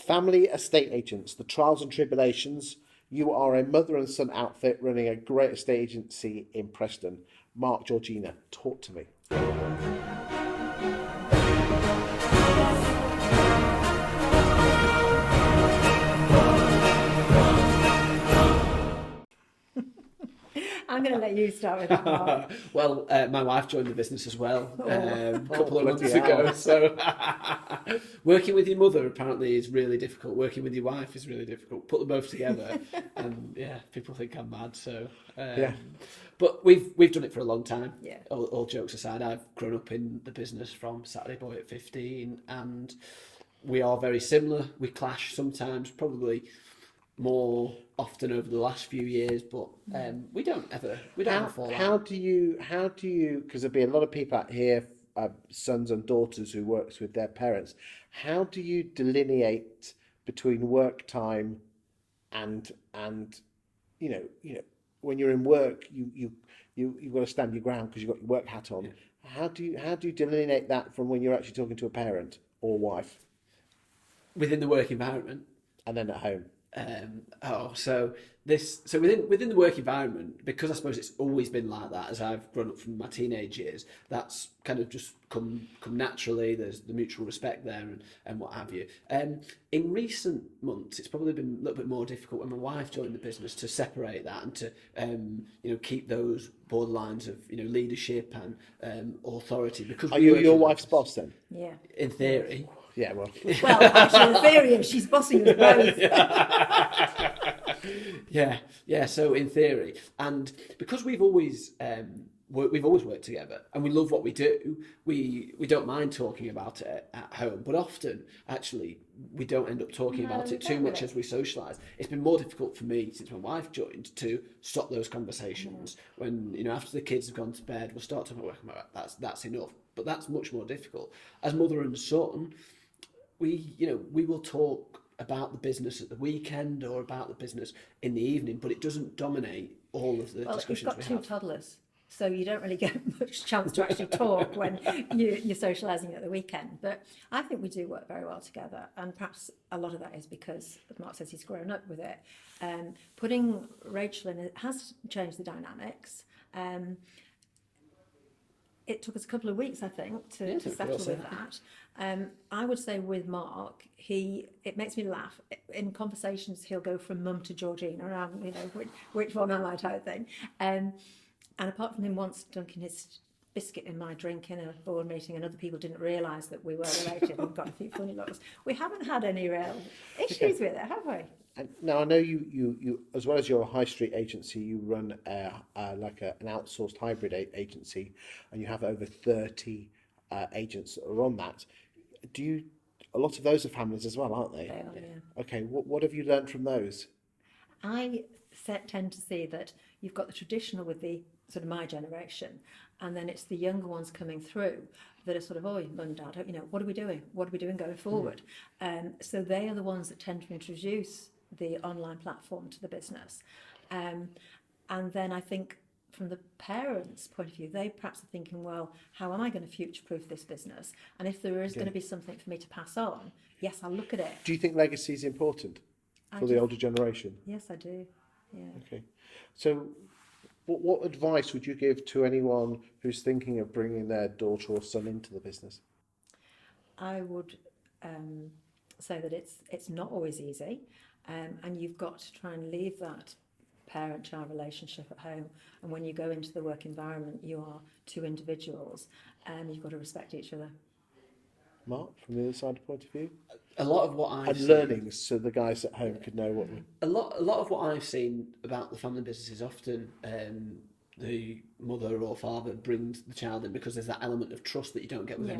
Family estate agents, the trials and tribulations. You are a mother and son outfit running a great estate agency in Preston. Mark, Georgina, talk to me. I'm going to let you start with that, Mark. Well, my wife joined the business as well a couple of months bloody ago. hell. So working with your mother apparently is really difficult. Working with your wife is really difficult. Put them both together, and yeah, people think I'm mad. So Yeah. But we've done it for a long time. Yeah. All jokes aside, I've grown up in the business from Saturday boy at 15, and we are very similar. We clash sometimes, probably more often over the last few years, but we don't ever fall out. How do you, because there'll be a lot of people out here, sons and daughters who works with their parents. How do you delineate between work time and you know when you're in work, you've got to stand your ground because you've got your work hat on. Yeah. How do you delineate that from when you're actually talking to a parent or wife? Within the work environment. And then at home. So within the work environment, because I suppose it's always been like that as I've grown up from my teenage years, that's kind of just come naturally. There's the mutual respect there and what have you. In recent months, it's probably been a little bit more difficult when my wife joined the business to separate that and to keep those borderlines of leadership and authority. Because are you your wife's boss then? Yeah. In theory. Yeah, well. Well, actually, in theory, if she's bossing us both. Yeah. So in theory, and because we've always worked together, and we love what we do, we don't mind talking about it at home. But often, actually, we don't end up talking about it too much as we socialise. It's been more difficult for me since my wife joined to stop those conversations. When after the kids have gone to bed, we'll start talking about work. That's enough. But that's much more difficult as mother and son. We will talk about the business at the weekend or about the business in the evening, but it doesn't dominate all of the discussions we have. Well, you've got two toddlers, so you don't really get much chance to actually talk when you're socialising at the weekend. But I think we do work very well together, and perhaps a lot of that is because, as Mark says, he's grown up with it. Putting Rachel in it has changed the dynamics. It took us a couple of weeks, I think, to settle with that. I would say with Mark, it makes me laugh. In conversations, he'll go from mum to Georgina, around, which one am I type thing. And apart from him once dunking his biscuit in my drink in a board meeting, and other people didn't realise that we were related and got a few funny looks, we haven't had any real issues with it, have we? And now I know you as well as your high street agency, you run an outsourced hybrid agency, and you have over 30 agents that are on that. A lot of those are families as well, aren't they? They are, yeah. Okay, what have you learned from those? I tend to see that you've got the traditional with the sort of my generation, and then it's the younger ones coming through that are sort of, mum and dad, what are we doing? What are we doing going forward? So they are the ones that tend to introduce the online platform to the business. And then I think from the parents' point of view, they perhaps are thinking, well, how am I going to future-proof this business? And if there is going to be something for me to pass on, yes, I'll look at it. Do you think legacy is important for the older generation? Yes, I do. Yeah. Okay. So what advice would you give to anyone who's thinking of bringing their daughter or son into the business? I would say that it's not always easy. And you've got to try and leave that parent-child relationship at home. And when you go into the work environment, you are two individuals, and you've got to respect each other. Mark, from the other side point of view? A lot of what I've seen... learnings, so the guys at home could know what... A lot of what I've seen about the family business is often the mother or father brings the child in because there's that element of trust that you don't get with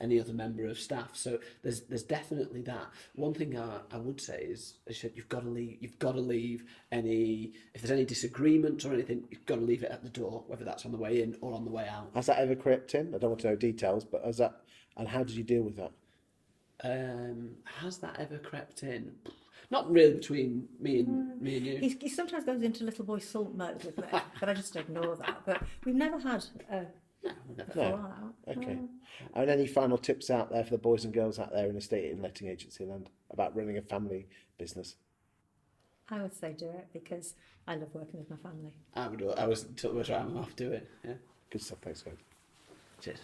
any other member of staff. So there's definitely that. One thing I would say is, as you said, you've got to leave any, if there's any disagreement or anything, you've got to leave it at the door, whether that's on the way in or on the way out. Has that ever crept in? I don't want to know details, but and how did you deal with that? Has that ever crept in? Not really between me and you. He sometimes goes into little boy salt mode with me, but I just ignore that. But we've never had a fallout. Okay. And any final tips out there for the boys and girls out there in estate and letting agency land about running a family business? I would say do it because I love working with my family. I was totally trying to do it. Yeah. Good stuff. Thanks, guys. Cheers.